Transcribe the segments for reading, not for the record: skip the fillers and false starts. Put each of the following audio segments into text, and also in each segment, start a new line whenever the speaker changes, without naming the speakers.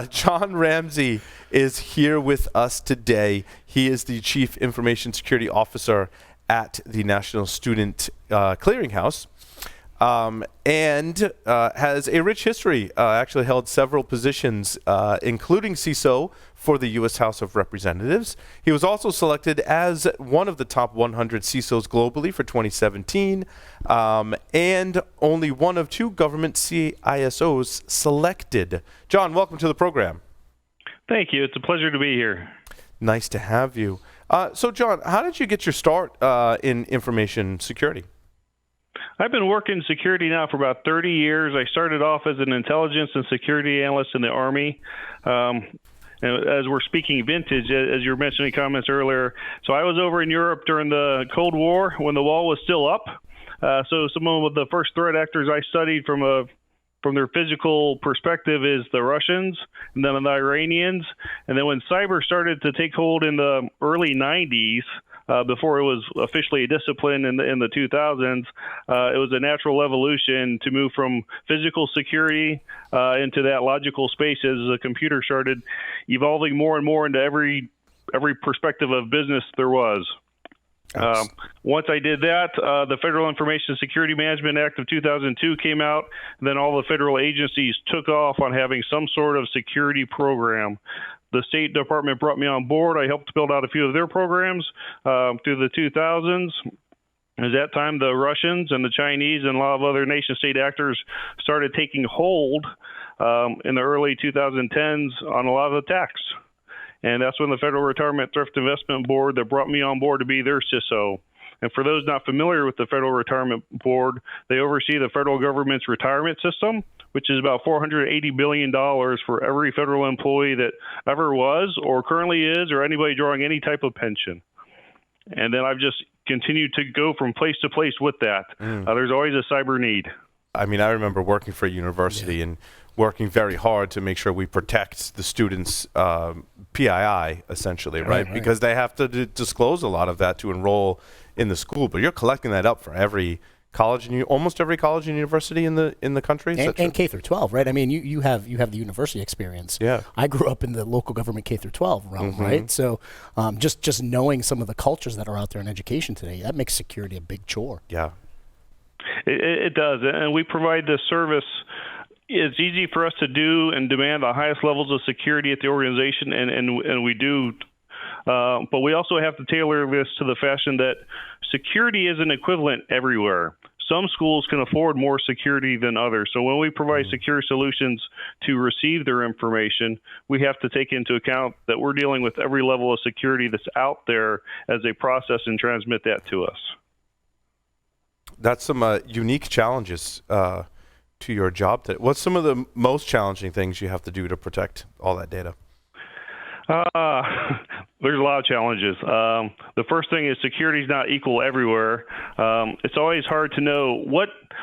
John Ramsey is here with us today. He is the Chief Information Security Officer at the National Student Clearinghouse. And has a rich history, actually held several positions, including CISO for the U.S. House of Representatives. He was also selected as one of the top 100 CISOs globally for 2017, and only one of 2 government CISOs selected. John, welcome to the program.
Thank you. It's a pleasure to be here.
Nice to have you. So, John, how did you get your start in information security?
I've been working security now for about 30 years. I started off as an intelligence and security analyst in the Army. As we're speaking vintage, as you were mentioning comments earlier, so I was over in Europe during the Cold War when the wall was still up. So some of the first threat actors I studied from their physical perspective is the Russians, and then the Iranians. And then when cyber started to take hold in the early 90s, before it was officially a discipline in the 2000s, it was a natural evolution to move from physical security into that logical space as the computer started evolving more and more into every perspective of business there was. Once I did that, the Federal Information Security Management Act of 2002 came out, and then all the federal agencies took off on having some sort of security program. The State Department brought me on board. I helped build out a few of their programs through the 2000s. At that time, the Russians and the Chinese and a lot of other nation-state actors started taking hold in the early 2010s on a lot of attacks. And that's when the Federal Retirement Thrift Investment Board that brought me on board to be their CISO. And for those not familiar with the Federal Retirement Board, they oversee the federal government's retirement system, which is about $480 billion for every federal employee that ever was or currently is or anybody drawing any type of pension. And then I've just continued to go from place to place with that. There's always a cyber need.
I mean, I remember working for a university and working very hard to make sure we protect the students' PII, essentially, right? Because they have to disclose a lot of that to enroll in the school. But you're collecting that up for every college and almost every college and university in the country,
and K through 12, right? I mean, you have the university experience.
Yeah,
I grew up in the local government K through 12 realm, right? So, just knowing some of the cultures that are out there in education today, that makes security a big chore.
Yeah,
it does, and we provide this service. It's easy for us to do and demand the highest levels of security at the organization, and we do. But we also have to tailor this to the fashion that security isn't equivalent everywhere. Some schools can afford more security than others. So when we provide secure solutions to receive their information, we have to take into account that we're dealing with every level of security that's out there as they process and transmit that to us.
That's some unique challenges to your job. What's some of the most challenging things you have to do to protect all that data?
There's a lot of challenges. The first thing is security is not equal everywhere. It's always hard to know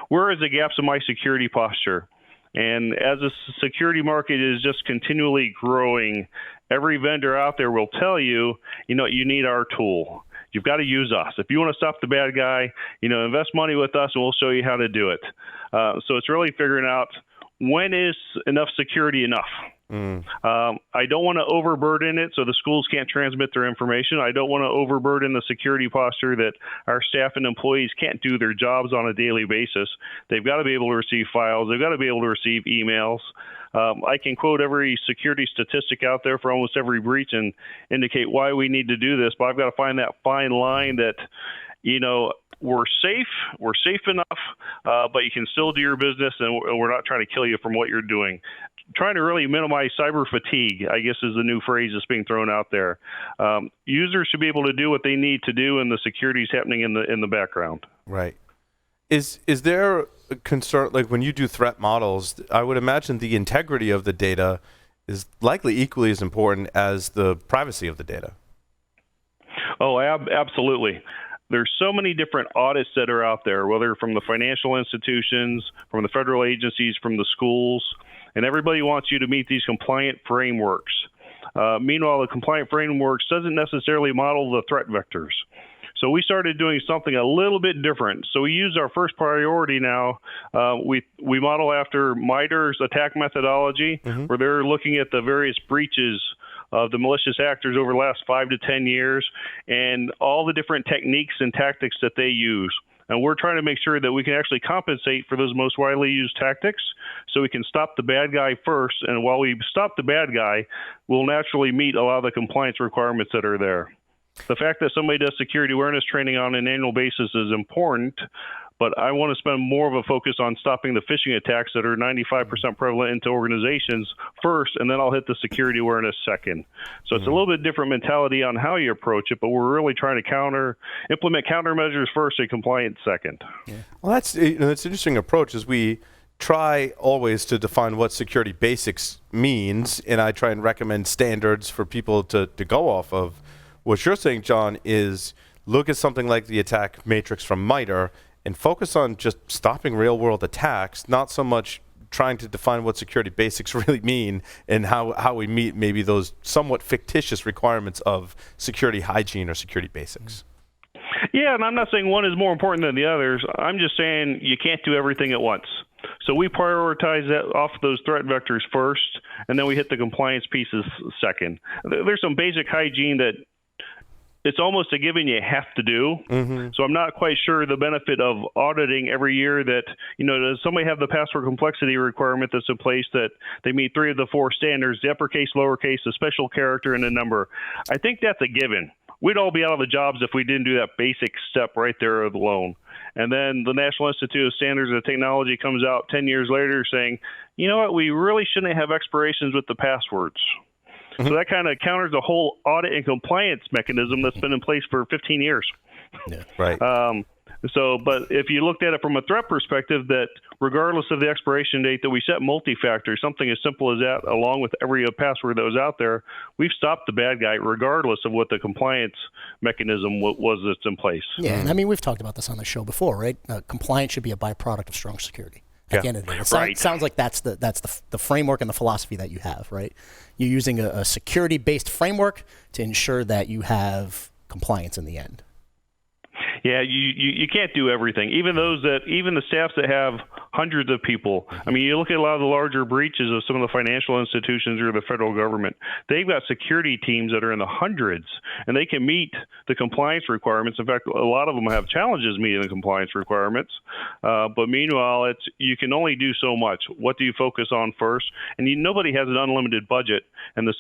where is the gaps in my security posture. And as the security market is just continually growing, every vendor out there will tell you, you need our tool. You've got to use us. If you want to stop the bad guy, invest money with us and we'll show you how to do it. So it's really figuring out when is enough security enough. I don't want to overburden it so the schools can't transmit their information. I don't want to overburden the security posture that our staff and employees can't do their jobs on a daily basis. They've got to be able to receive files. They've got to be able to receive emails. I can quote every security statistic out there for almost every breach and indicate why we need to do this, but I've got to find that fine line that, we're safe enough, but you can still do your business, and we're not trying to kill you from what you're doing. Trying to really minimize cyber fatigue, I guess, is the new phrase that's being thrown out there. Users should be able to do what they need to do, and the security is happening in the background.
Right. Is there a concern, like when you do threat models, I would imagine the integrity of the data is likely equally as important as the privacy of the data?
Oh, absolutely. There's so many different audits that are out there, whether from the financial institutions, from the federal agencies, from the schools, and everybody wants you to meet these compliant frameworks. Meanwhile, the compliant frameworks doesn't necessarily model the threat vectors. So we started doing something a little bit different. So we use our first priority now. We model after MITRE's attack methodology, where they're looking at the various breaches of the malicious actors over the last 5 to 10 years and all the different techniques and tactics that they use. And we're trying to make sure that we can actually compensate for those most widely used tactics so we can stop the bad guy first. And while we stop the bad guy, we'll naturally meet a lot of the compliance requirements that are there. The fact that somebody does security awareness training on an annual basis is important, but I want to spend more of a focus on stopping the phishing attacks that are 95% prevalent into organizations first, and then I'll hit the security awareness second. So it's a little bit different mentality on how you approach it, but we're really trying to implement countermeasures first and compliance second.
Yeah. Well, that's an interesting approach as we try always to define what security basics means, and I try and recommend standards for people to go off of. What you're saying, John, is look at something like the attack matrix from MITRE and focus on just stopping real-world attacks, not so much trying to define what security basics really mean and how we meet maybe those somewhat fictitious requirements of security hygiene or security basics.
Yeah, and I'm not saying one is more important than the others. I'm just saying you can't do everything at once. So we prioritize that off those threat vectors first, and then we hit the compliance pieces second. There's some basic hygiene that it's almost a given you have to do. So I'm not quite sure the benefit of auditing every year that, does somebody have the password complexity requirement that's in place that they meet 3 of the 4 standards, the uppercase, lowercase, a special character, and a number. I think that's a given. We'd all be out of the jobs if we didn't do that basic step right there alone. And then the National Institute of Standards and Technology comes out 10 years later saying, you know what, we really shouldn't have expirations with the passwords. So that kind of counters the whole audit and compliance mechanism that's been in place for 15 years.
Yeah, right.
But if you looked at it from a threat perspective, that regardless of the expiration date, that we set multi-factor, something as simple as that, along with every password that was out there, we've stopped the bad guy regardless of what the compliance mechanism was that's in place.
Yeah, and I mean, we've talked about this on the show before, right? Compliance should be a byproduct of strong security. At the end of the day. It sounds like that's the framework and the philosophy that you have, right? You're using a security-based framework to ensure that you have compliance in the end.
Yeah, you can't do everything. Even the staffs that have hundreds of people. I mean, you look at a lot of the larger breaches of some of the financial institutions or the federal government. They've got security teams that are in the hundreds, and they can meet the compliance requirements. In fact, a lot of them have challenges meeting the compliance requirements. But meanwhile, you can only do so much. What do you focus on first? And nobody has an unlimited budget, and the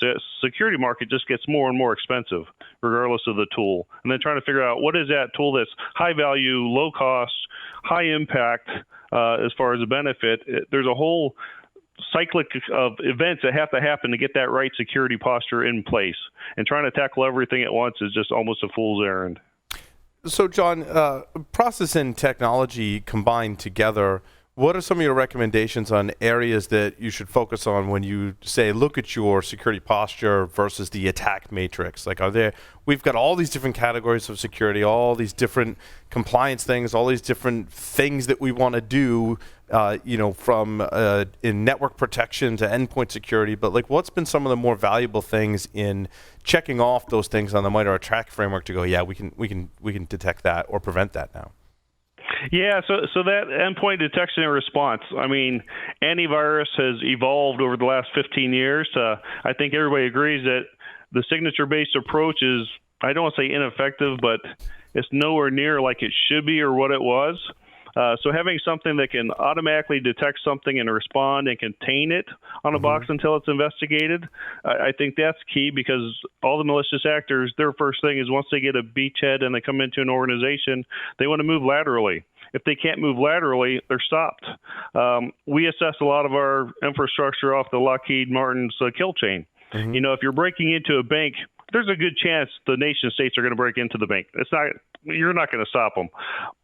security market just gets more and more expensive, regardless of the tool. And then trying to figure out what is that tool that's high value, low cost, high impact as far as the benefit. There's a whole cyclic of events that have to happen to get that right security posture in place. And trying to tackle everything at once is just almost a fool's errand.
So, John, process and technology combined together, what are some of your recommendations on areas that you should focus on when you say, look at your security posture versus the attack matrix? Like, we've got all these different categories of security, all these different compliance things, all these different things that we want to do, from in network protection to endpoint security. But like, what's been some of the more valuable things in checking off those things on the MITRE attack framework to go, yeah, we can detect that or prevent that now?
Yeah, so that endpoint detection and response, I mean, antivirus has evolved over the last 15 years. I think everybody agrees that the signature-based approach is, I don't want to say ineffective, but it's nowhere near like it should be or what it was. So having something that can automatically detect something and respond and contain it on a box until it's investigated, I think that's key, because all the malicious actors, their first thing is once they get a beachhead and they come into an organization, they want to move laterally. If they can't move laterally, they're stopped. We assess a lot of our infrastructure off the Lockheed Martin's kill chain. If you're breaking into a bank, there's a good chance the nation states are going to break into the bank. You're not going to stop them.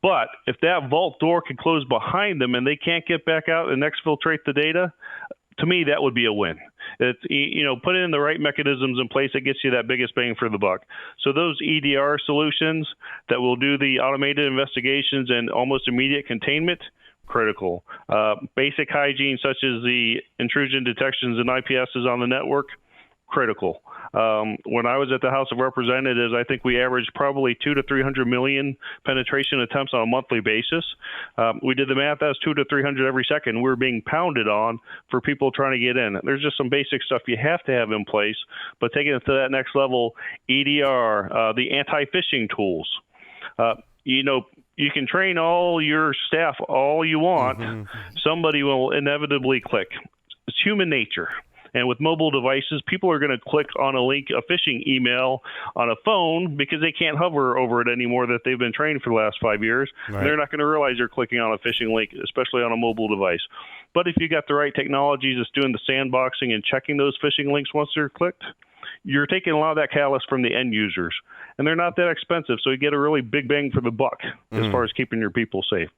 But if that vault door can close behind them and they can't get back out and exfiltrate the data, to me, that would be a win. It's, put in the right mechanisms in place that gets you that biggest bang for the buck. So those EDR solutions that will do the automated investigations and almost immediate containment, critical. Basic hygiene, such as the intrusion detections and IPSs on the network, critical. When I was at the House of Representatives, I think we averaged probably 200 to 300 million penetration attempts on a monthly basis. We did the math, that's 200 to 300 every second. We're being pounded on for people trying to get in. There's just some basic stuff you have to have in place, but taking it to that next level, EDR, the anti-phishing tools. You can train all your staff all you want. Somebody will inevitably click. It's human nature. And with mobile devices, people are going to click on a link, a phishing email on a phone because they can't hover over it anymore that they've been trained for the last 5 years. Right. They're not going to realize they're clicking on a phishing link, especially on a mobile device. But if you got the right technologies that's doing the sandboxing and checking those phishing links once they're clicked, you're taking a lot of that catalyst from the end users. And they're not that expensive, so you get a really big bang for the buck as far as keeping your people safe.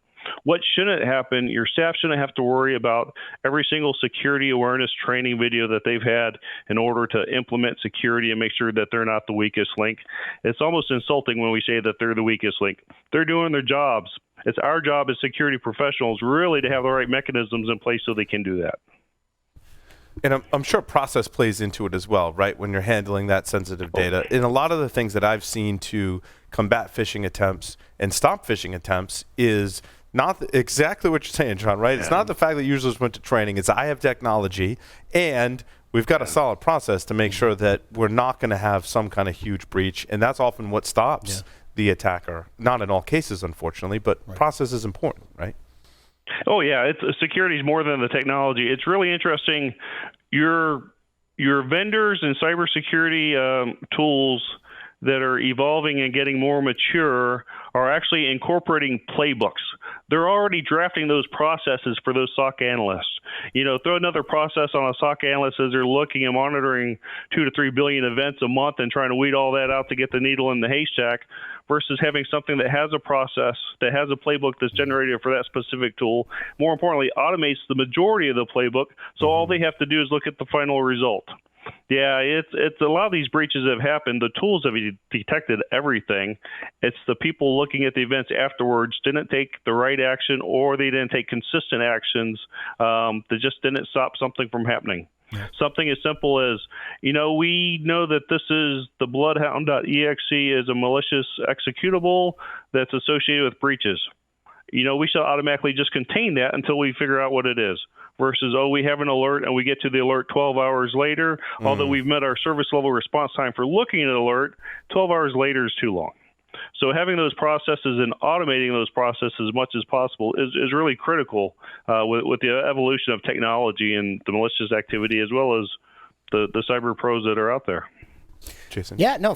What shouldn't happen, your staff shouldn't have to worry about every single security awareness training video that they've had in order to implement security and make sure that they're not the weakest link. It's almost insulting when we say that they're the weakest link. They're doing their jobs. It's our job as security professionals really to have the right mechanisms in place so they can do that.
And I'm sure process plays into it as well, right, when you're handling that sensitive data. And a lot of the things that I've seen to combat phishing attempts and stop phishing attempts is not exactly what you're saying, John, right? Yeah. It's not the fact that users went to training. It's I have technology, and we've got a solid process to make sure that we're not going to have some kind of huge breach. And that's often what stops the attacker. Not in all cases, unfortunately, but process is important, right?
Oh, yeah. Security is more than the technology. It's really interesting. Your vendors and cybersecurity tools that are evolving and getting more mature are actually incorporating playbooks. They're already drafting those processes for those SOC analysts. Throw another process on a SOC analyst as they're looking and monitoring 2 to 3 billion events a month and trying to weed all that out to get the needle in the haystack versus having something that has a process, that has a playbook that's generated for that specific tool. More importantly, automates the majority of the playbook, so all they have to do is look at the final result. Yeah, it's a lot of these breaches have happened. The tools have detected everything. It's the people looking at the events afterwards didn't take the right action, or they didn't take consistent actions that just didn't stop something from happening. Yeah. Something as simple as, we know that this is the bloodhound.exe is a malicious executable that's associated with breaches. We should automatically just contain that until we figure out what it is. Versus, we have an alert and we get to the alert 12 hours later. Although we've met our service level response time for looking at an alert, 12 hours later is too long. So having those processes and automating those processes as much as possible is really critical with the evolution of technology and the malicious activity, as well as the cyber pros that are out there.
Jason?
Yeah, no,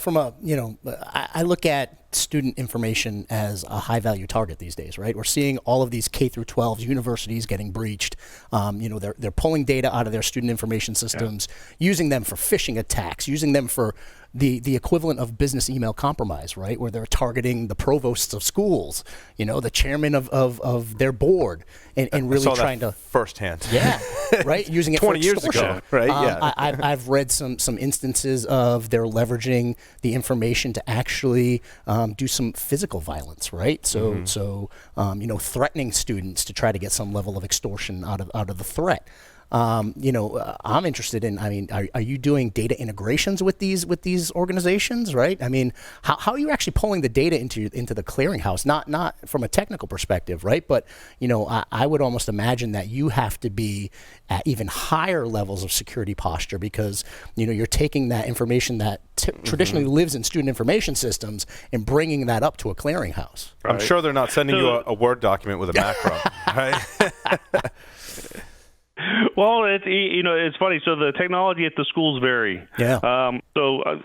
I look at student information as a high value target these days, right? We're seeing all of these K through 12 universities getting breached. They're pulling data out of their student information systems, using them for phishing attacks, using them for the equivalent of business email compromise, right? Where they're targeting the provosts of schools, the chairman of their board, and really trying to
firsthand.
Yeah, right. Using it
20
for
years ago, right?
I've read some instances of they're leveraging the information to actually do some physical violence, right? So threatening students to try to get some level of extortion out of the threat. I'm interested in, are you doing data integrations with these organizations, right? How are you actually pulling the data into the clearinghouse? Not from a technical perspective, right? But, I would almost imagine that you have to be at even higher levels of security posture because, you're taking that information that traditionally lives in student information systems and bringing that up to a clearinghouse.
Right. I'm sure they're not sending you a Word document with a macro, right?
Well, it's funny. So the technology at the schools vary.
Yeah.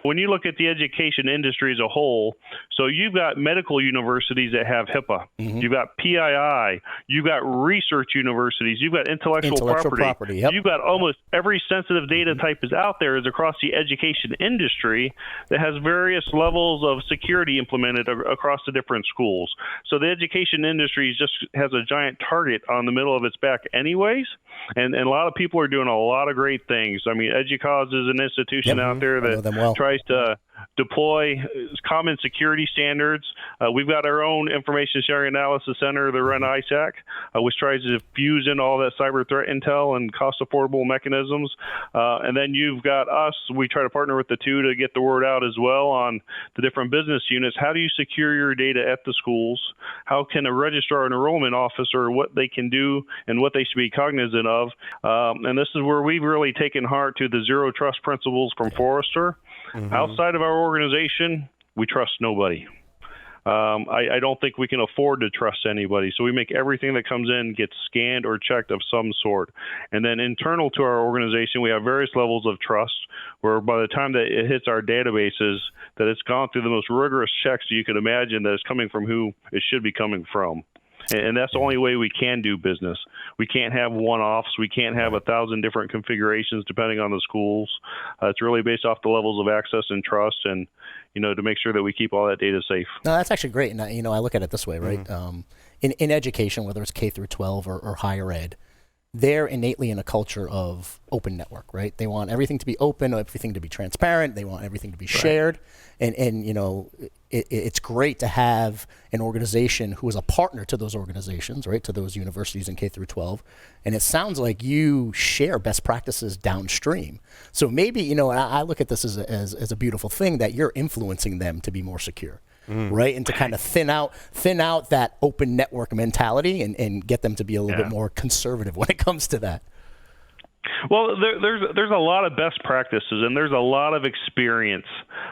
When you look at the education industry as a whole, so you've got medical universities that have HIPAA. You've got PII. You've got research universities. You've got intellectual property.
Yep.
You've got almost every sensitive data type is out there is across the education industry that has various levels of security implemented across the different schools. So the education industry just has a giant target on the middle of its back anyways. And a lot of people are doing a lot of great things. EDUCAUSE is an institution out there that tries to deploy common security standards. We've got our own Information Sharing Analysis Center, the REN ISAC, which tries to fuse in all that cyber threat intel and cost-affordable mechanisms. And then you've got us. We try to partner with the two to get the word out as well on the different business units. How do you secure your data at the schools? How can a registrar and enrollment officer, what they can do and what they should be cognizant of? And this is where we've really taken heart to the zero trust principles from Forrester. Outside of our organization, we trust nobody. I don't think we can afford to trust anybody. So we make everything that comes in get scanned or checked of some sort. And then internal to our organization, we have various levels of trust where by the time that it hits our databases, that it's gone through the most rigorous checks you could imagine that it's coming from who it should be coming from. And that's the only way we can do business. We can't have one-offs. We can't have 1,000 different configurations depending on the schools. It's really based off the levels of access and trust and, to make sure that we keep all that data safe.
No, that's actually great. And, I look at it this way, right? In education, whether it's K through 12 or higher ed, they're innately in a culture of open network, right? They want everything to be open, everything to be transparent. They want everything to be shared. And it's great to have an organization who is a partner to those organizations, right, to those universities in K through 12. And it sounds like you share best practices downstream. So maybe, I look at this as a beautiful thing that you're influencing them to be more secure. Right, and to kind of thin out that open network mentality and get them to be a little bit more conservative when it comes to that.
Well, there's a lot of best practices, and there's a lot of experience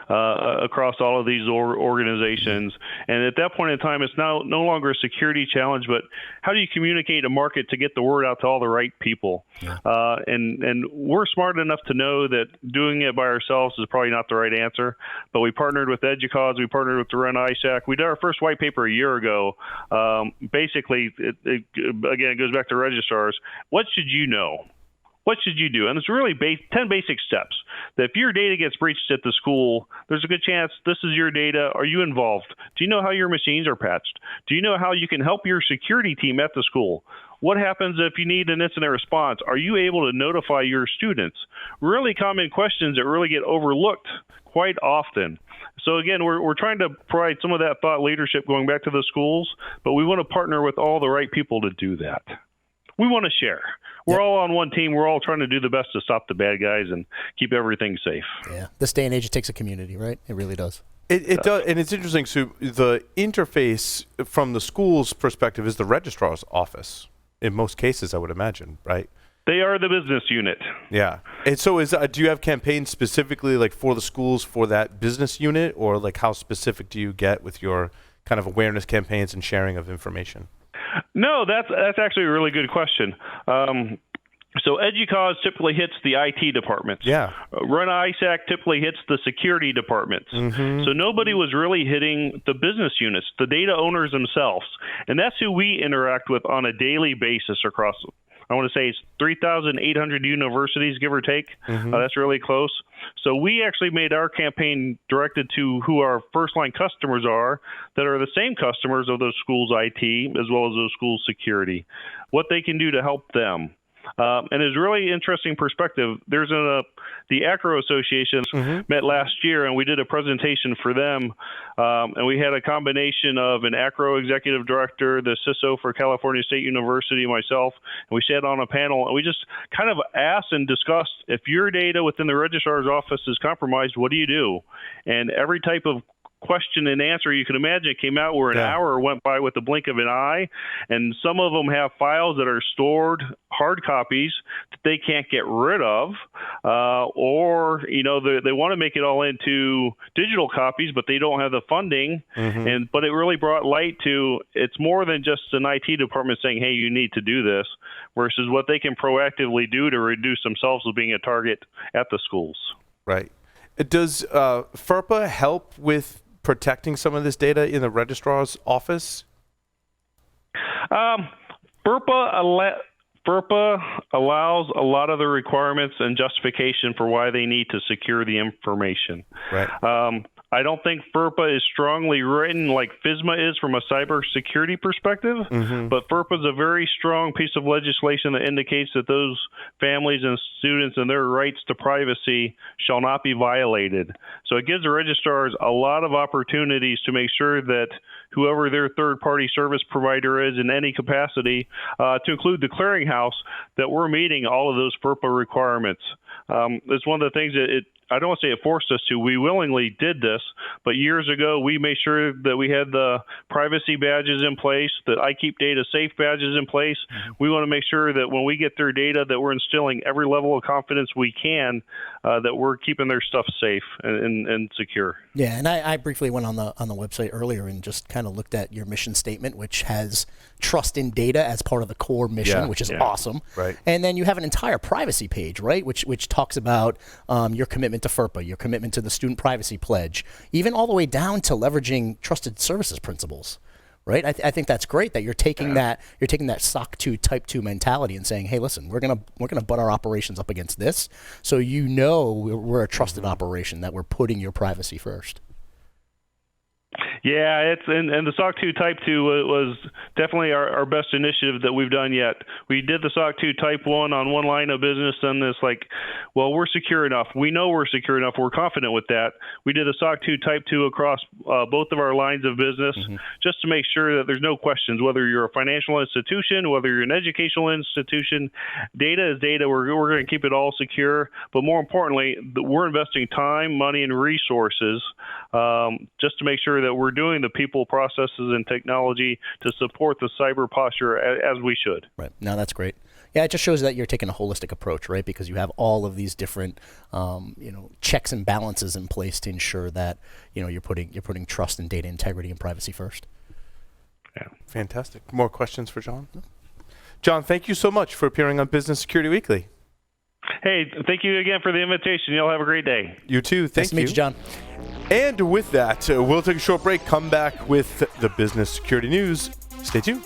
across all of these organizations. And at that point in time, it's now no longer a security challenge, but how do you communicate a market to get the word out to all the right people? And we're smart enough to know that doing it by ourselves is probably not the right answer. But we partnered with EDUCAUSE, we partnered with the REN ISAC. We did our first white paper a year ago. Basically, it goes back to registrars. What should you know? What should you do? And it's really 10 basic steps. That if your data gets breached at the school, there's a good chance this is your data. Are you involved? Do you know how your machines are patched? Do you know how you can help your security team at the school? What happens if you need an incident response? Are you able to notify your students? Really common questions that really get overlooked quite often. So again, we're trying to provide some of that thought leadership going back to the schools, but we want to partner with all the right people to do that. We want to share. We're all on one team. We're all trying to do the best to stop the bad guys and keep everything safe.
Yeah. This day and age, it takes a community, right? It really does.
It does. And it's interesting. So the interface from the school's perspective is the registrar's office in most cases, I would imagine, right?
They are the business unit.
Yeah. And so do you have campaigns specifically like for the schools for that business unit, or like how specific do you get with your kind of awareness campaigns and sharing of information?
No, that's actually a really good question. So EDUCAUSE typically hits the IT departments.
Yeah.
REN ISAC typically hits the security departments. So nobody was really hitting the business units, the data owners themselves. And that's who we interact with on a daily basis across, I want to say it's 3,800 universities, give or take. That's really close. So we actually made our campaign directed to who our first-line customers are that are the same customers of those schools' IT as well as those schools' security, what they can do to help them. And it's really interesting perspective. There's the ACRO Association met last year, and we did a presentation for them. And we had a combination of an ACRO executive director, the CISO for California State University, myself, and we sat on a panel, and we just kind of asked and discussed, if your data within the registrar's office is compromised, what do you do? And every type of question and answer you can imagine came out where an hour went by with the blink of an eye, and some of them have files that are stored, hard copies that they can't get rid of, or they want to make it all into digital copies, but they don't have the funding. But it really brought light to it's more than just an IT department saying, hey, you need to do this, versus what they can proactively do to reduce themselves from being a target at the schools. Right.
Does FERPA help with protecting some of this data in the registrar's office?
FERPA allows a lot of the requirements and justification for why they need to secure the information.
Right.
I don't think FERPA is strongly written like FISMA is from a cybersecurity perspective, but FERPA is a very strong piece of legislation that indicates that those families and students and their rights to privacy shall not be violated. So it gives the registrars a lot of opportunities to make sure that whoever their third-party service provider is in any capacity, to include the Clearinghouse, that we're meeting all of those FERPA requirements. It's one of the things that I don't want to say it forced us to. We willingly did this, but years ago we made sure that we had the privacy badges in place, that I Keep Data Safe badges in place. We want to make sure that when we get their data that we're instilling every level of confidence we can, that we're keeping their stuff safe and secure.
Yeah, and I briefly went on the website earlier and just kind of looked at your mission statement, which has trust in data as part of the core mission, which is awesome.
Right.
And then you have an entire privacy page, right, which talks about your commitment to FERPA, your commitment to the Student Privacy Pledge, even all the way down to leveraging trusted services principles. Right, I think that's great that you're taking that SOC 2 Type 2 mentality and saying, hey, listen, we're gonna butt our operations up against this, so we're a trusted operation, that we're putting your privacy first.
Yeah, and the SOC 2 Type 2 was definitely our best initiative that we've done yet. We did the SOC 2 Type 1 on one line of business, and it's like, well, we're secure enough. We know we're secure enough. We're confident with that. We did a SOC 2 Type 2 across both of our lines of business, just to make sure that there's no questions, whether you're a financial institution, whether you're an educational institution. Data is data. We're going to keep it all secure, but more importantly, we're investing time, money, and resources just to make sure that we're doing the people, processes, and technology to support the cyber posture as we should. Right.
No, that's great. Yeah, it just shows that you're taking a holistic approach, right? Because you have all of these different, checks and balances in place to ensure that you're putting trust and data integrity and privacy first.
Yeah, fantastic. More questions for John? John, thank you so much for appearing on Business Security Weekly.
Hey, thank you again for the invitation. Y'all have a great day.
You too. Thank you.
Nice to meet you, John.
And with that, we'll take a short break, come back with the business security news. Stay tuned.